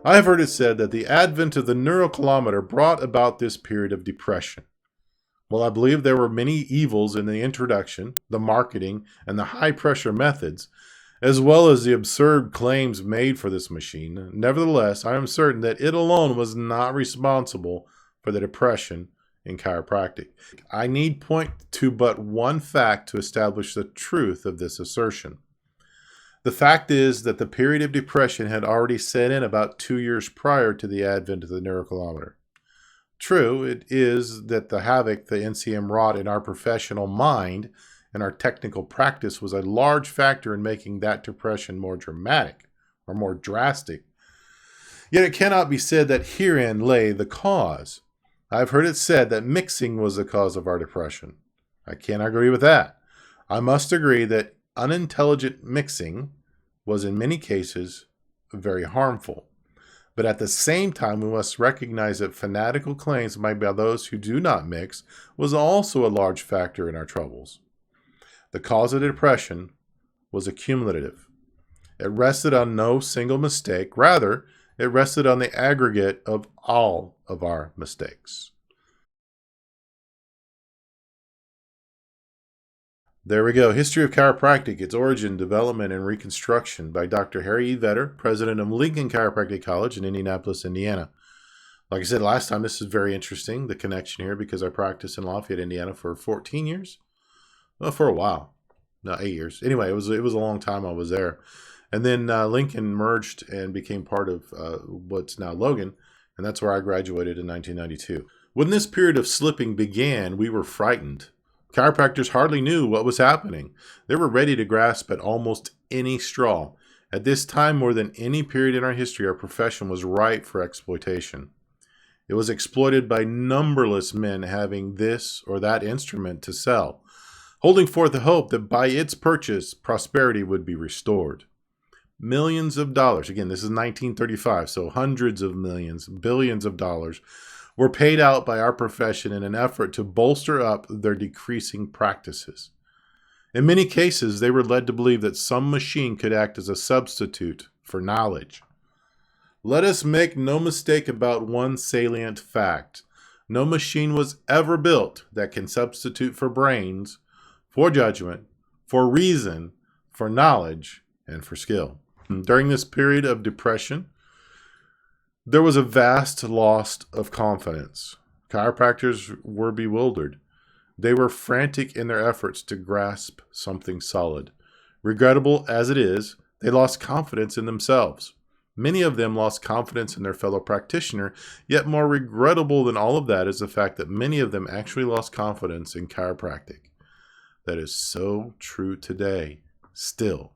I have heard it said that the advent of the neurocalometer brought about this period of depression. Well, I believe there were many evils in the introduction, the marketing, and the high-pressure methods, as well as the absurd claims made for this machine. Nevertheless, I am certain that it alone was not responsible for the depression in chiropractic. I need point to but one fact to establish the truth of this assertion. The fact is that the period of depression had already set in about 2 years prior to the advent of the neurocalometer. True, it is that the havoc the N.C.A. wrought in our professional mind and our technical practice was a large factor in making that depression more dramatic or more drastic. Yet it cannot be said that herein lay the cause. I've heard it said that mixing was the cause of our depression. I can't agree with that. I must agree that unintelligent mixing was in many cases very harmful. But at the same time, we must recognize that fanatical claims made by those who do not mix was also a large factor in our troubles. The cause of depression was accumulative. It rested on no single mistake. Rather, it rested on the aggregate of all of our mistakes. There we go. History of Chiropractic, Its Origin, Development, and Reconstruction by Dr. Harry E. Vedder, president of Lincoln Chiropractic College in Indianapolis, Indiana. Like I said last time, this is very interesting, the connection here, because I practiced in Lafayette, Indiana for 14 years. Well, for a while. No, 8 years. Anyway, it was a long time I was there. And then Lincoln merged and became part of what's now Logan, and that's where I graduated in 1992. When this period of slipping began, we were frightened. Chiropractors hardly knew what was happening. They were ready to grasp at almost any straw. At this time, more than any period in our history, our profession was ripe for exploitation. It was exploited by numberless men having this or that instrument to sell, holding forth the hope that by its purchase, prosperity would be restored. Millions of dollars, again, this is 1935, so hundreds of millions, billions of dollars, were paid out by our profession in an effort to bolster up their decreasing practices. In many cases, they were led to believe that some machine could act as a substitute for knowledge. Let us make no mistake about one salient fact. No machine was ever built that can substitute for brains, for judgment, for reason, for knowledge, and for skill. During this period of depression, there was a vast loss of confidence. Chiropractors were bewildered. They were frantic in their efforts to grasp something solid. Regrettable as it is, they lost confidence in themselves. Many of them lost confidence in their fellow practitioner, yet more regrettable than all of that is the fact that many of them actually lost confidence in chiropractic. That is so true today, still.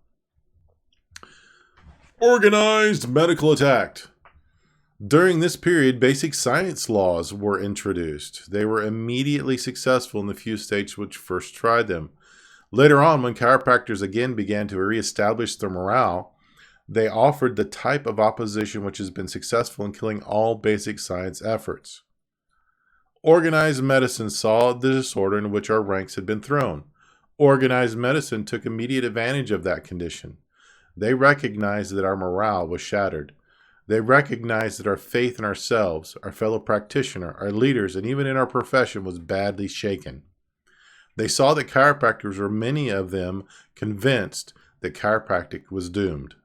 Organized medical attack. During this period, basic science laws were introduced. They were immediately successful in the few states which first tried them. Later on, when chiropractors again began to reestablish their morale, they offered the type of opposition which has been successful in killing all basic science efforts. Organized medicine saw the disorder in which our ranks had been thrown. Organized medicine took immediate advantage of that condition. They recognized that our morale was shattered. They recognized that our faith in ourselves, our fellow practitioner, our leaders, and even in our profession was badly shaken. They saw that chiropractors were, many of them, convinced that chiropractic was doomed.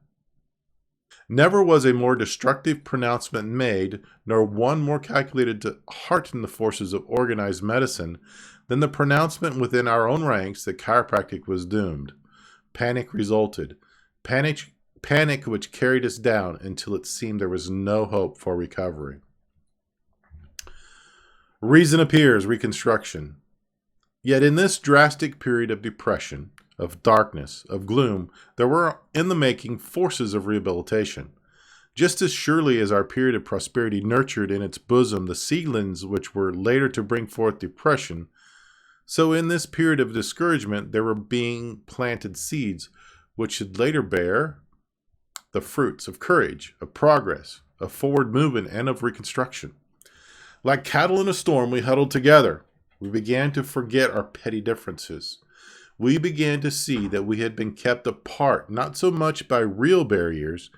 Never was a more destructive pronouncement made, nor one more calculated to hearten the forces of organized medicine, than the pronouncement within our own ranks that chiropractic was doomed. Panic resulted. Panic which carried us down until it seemed there was no hope for recovery. Reason appears, reconstruction. Yet in this drastic period of depression, of darkness, of gloom, there were in the making forces of rehabilitation. Just as surely as our period of prosperity nurtured in its bosom the seedlings which were later to bring forth depression, so in this period of discouragement there were being planted seeds which should later bear the fruits of courage, of progress, of forward movement, and of reconstruction. Like cattle in a storm, we huddled together. We began to forget our petty differences. We began to see that we had been kept apart, not so much by real barriers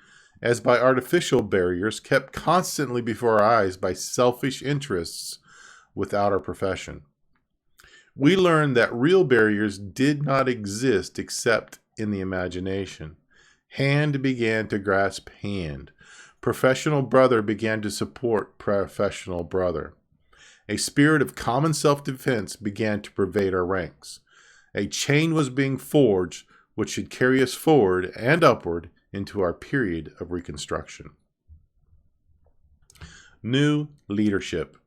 as by artificial barriers kept constantly before our eyes by selfish interests without our profession. We learned that real barriers did not exist except in the imagination. Hand began to grasp hand. Professional brother began to support professional brother. A spirit of common self-defense began to pervade our ranks. A chain was being forged which should carry us forward and upward into our period of Reconstruction. New leadership.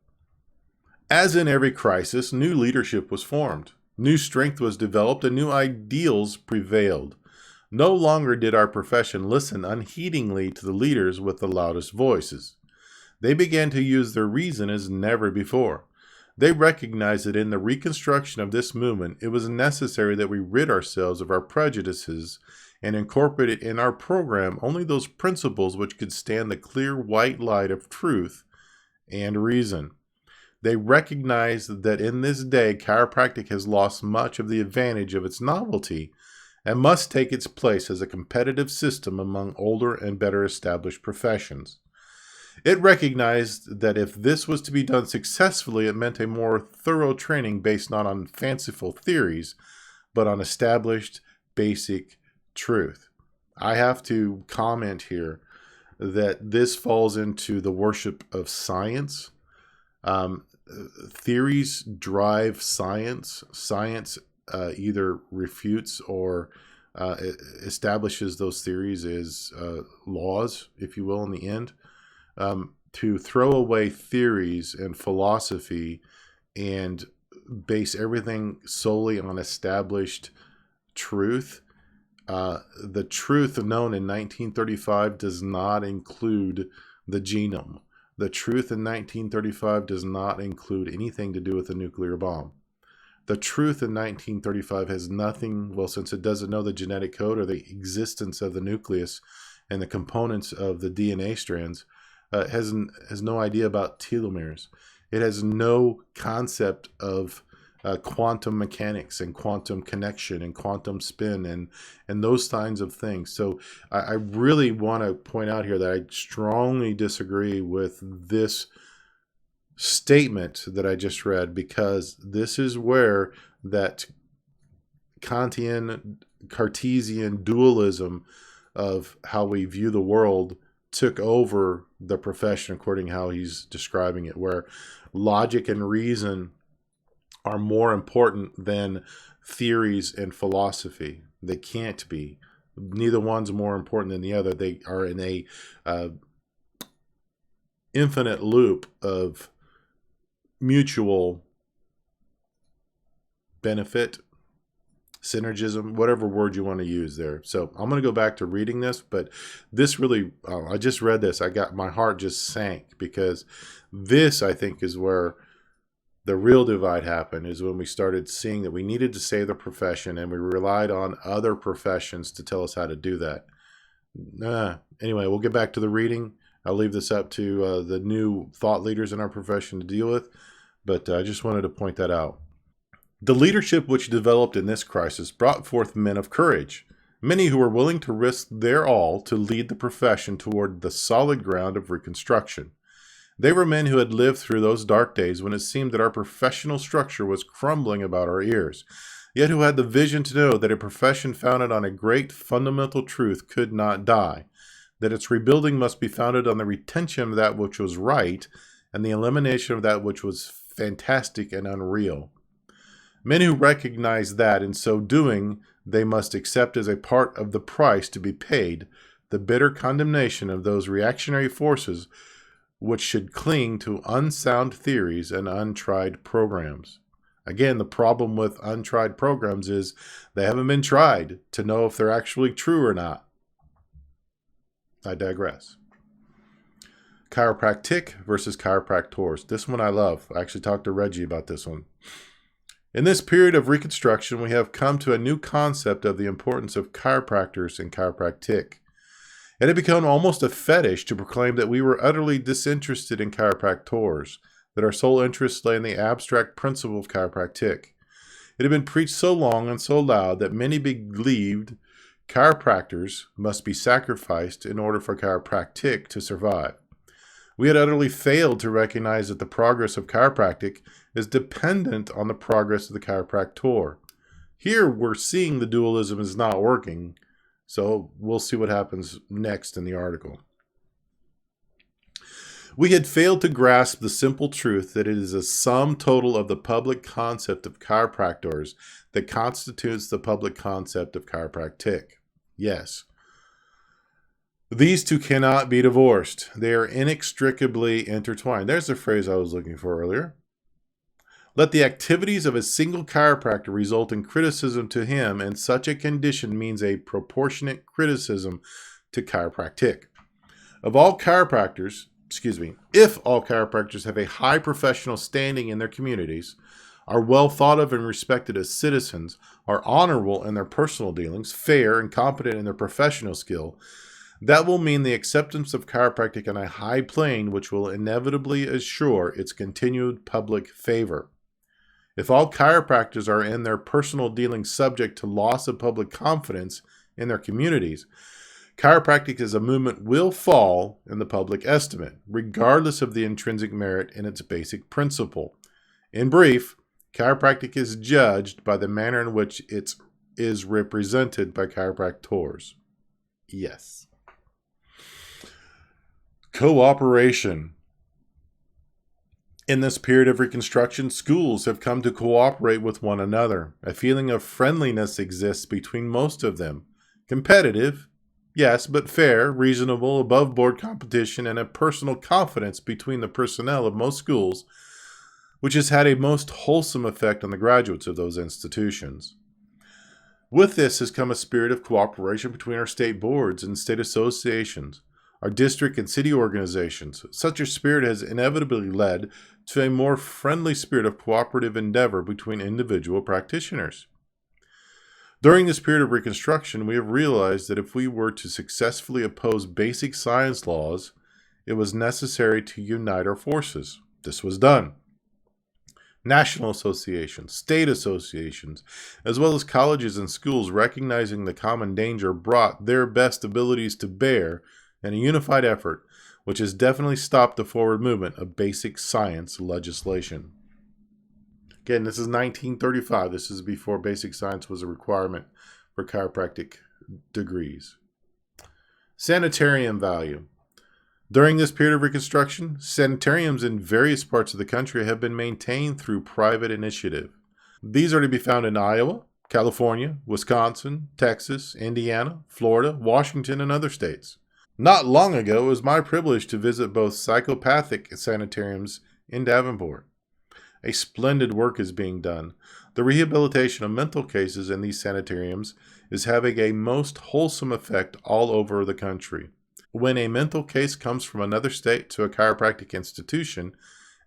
As in every crisis, new leadership was formed. New strength was developed and new ideals prevailed. No longer did our profession listen unheedingly to the leaders with the loudest voices. They began to use their reason as never before. They recognized that in the reconstruction of this movement, it was necessary that we rid ourselves of our prejudices and incorporate in our program only those principles which could stand the clear white light of truth and reason. They recognized that in this day, chiropractic has lost much of the advantage of its novelty and must take its place as a competitive system among older and better established professions. It recognized that if this was to be done successfully, it meant a more thorough training based not on fanciful theories, but on established basic truth. I have to comment here that this falls into the worship of science. Theories drive science. Science either refutes or establishes those theories as laws, if you will, in the end. To throw away theories and philosophy and base everything solely on established truth. The truth known in 1935 does not include the genome. The truth in 1935 does not include anything to do with the nuclear bomb. The truth in 1935 has nothing, well, since it doesn't know the genetic code or the existence of the nucleus and the components of the DNA strands, has no idea about telomeres. It has no concept of quantum mechanics and quantum connection and quantum spin and those kinds of things. So I really want to point out here that I strongly disagree with this statement that I just read, because this is where that Cartesian dualism of how we view the world took over the profession, according to how he's describing it, where logic and reason are more important than theories and philosophy. They can't be. Neither one's more important than the other. They are in a infinite loop of mutual benefit, synergism, whatever word you want to use there. So I'm going to go back to reading this, but this really, I just read this. My heart just sank, because this, I think, is where the real divide happened, is when we started seeing that we needed to save the profession and we relied on other professions to tell us how to do that. Anyway, we'll get back to the reading. I'll leave this up to the new thought leaders in our profession to deal with, but I just wanted to point that out. The leadership which developed in this crisis brought forth men of courage, many who were willing to risk their all to lead the profession toward the solid ground of reconstruction. They were men who had lived through those dark days when it seemed that our professional structure was crumbling about our ears, yet who had the vision to know that a profession founded on a great fundamental truth could not die, that its rebuilding must be founded on the retention of that which was right and the elimination of that which was fantastic and unreal. Men who recognized that, in so doing, they must accept as a part of the price to be paid the bitter condemnation of those reactionary forces which should cling to unsound theories and untried programs. Again, the problem with untried programs is they haven't been tried to know if they're actually true or not. I digress. Chiropractic versus chiropractors. This one I love. I actually talked to Reggie about this one. In this period of reconstruction, we have come to a new concept of the importance of chiropractors and chiropractic. It had become almost a fetish to proclaim that we were utterly disinterested in chiropractors, that our sole interest lay in the abstract principle of chiropractic. It had been preached so long and so loud that many believed Chiropractors must be sacrificed in order for chiropractic to survive. We had utterly failed to recognize that the progress of chiropractic is dependent on the progress of the chiropractor. Here we're seeing the dualism is not working, so we'll see what happens next in the article. We had failed to grasp the simple truth that it is a sum total of the public concept of chiropractors that constitutes the public concept of chiropractic. Yes. These two cannot be divorced. They are inextricably intertwined. There's the phrase I was looking for earlier. Let the activities of a single chiropractor result in criticism to him, and such a condition means a proportionate criticism to chiropractic. If all chiropractors have a high professional standing in their communities, are well thought of and respected as citizens, are honorable in their personal dealings, fair and competent in their professional skill, that will mean the acceptance of chiropractic on a high plane, which will inevitably assure its continued public favor. If all chiropractors are in their personal dealings subject to loss of public confidence in their communities, chiropractic as a movement will fall in the public estimate, regardless of the intrinsic merit in its basic principle. In brief, chiropractic is judged by the manner in which it is represented by chiropractors. Yes. Cooperation. In this period of Reconstruction, schools have come to cooperate with one another. A feeling of friendliness exists between most of them. Competitive, yes, but fair, reasonable, above-board competition, and a personal confidence between the personnel of most schools, which has had a most wholesome effect on the graduates of those institutions. With this has come a spirit of cooperation between our state boards and state associations, our district and city organizations. Such a spirit has inevitably led to a more friendly spirit of cooperative endeavor between individual practitioners. During this period of Reconstruction, we have realized that if we were to successfully oppose basic science laws, it was necessary to unite our forces. This was done. National associations, state associations, as well as colleges and schools recognizing the common danger brought their best abilities to bear in a unified effort, which has definitely stopped the forward movement of basic science legislation. Again, this is 1935. This is before basic science was a requirement for chiropractic degrees. Sanitarium value. During this period of Reconstruction, sanitariums in various parts of the country have been maintained through private initiative. These are to be found in Iowa, California, Wisconsin, Texas, Indiana, Florida, Washington, and other states. Not long ago, it was my privilege to visit both psychopathic sanitariums in Davenport. A splendid work is being done. The rehabilitation of mental cases in these sanitariums is having a most wholesome effect all over the country. When a mental case comes from another state to a chiropractic institution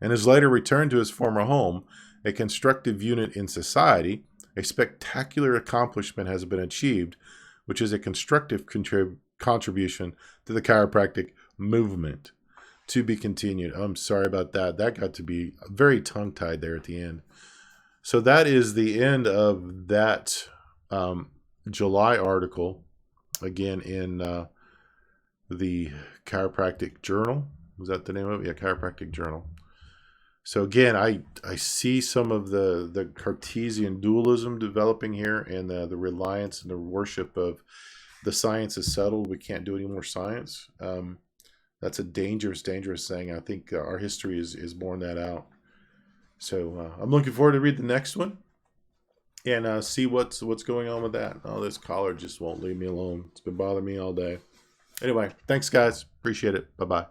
and is later returned to his former home, a constructive unit in society, a spectacular accomplishment has been achieved, which is a constructive contribution to the chiropractic movement. To be continued. I'm sorry about that. That got to be very tongue-tied there at the end. So that is the end of that July article, again in the Chiropractic Journal. Was that the name of it? Yeah, Chiropractic Journal. So again, I see some of the Cartesian dualism developing here, and the reliance and the worship of the science is settled. We can't do any more science. That's a dangerous thing. I think our history is borne that out. So I'm looking forward to read the next one and see what's going on with that. Oh, this collar just won't leave me alone. It's been bothering me all day. Anyway, thanks, guys. Appreciate it. Bye-bye.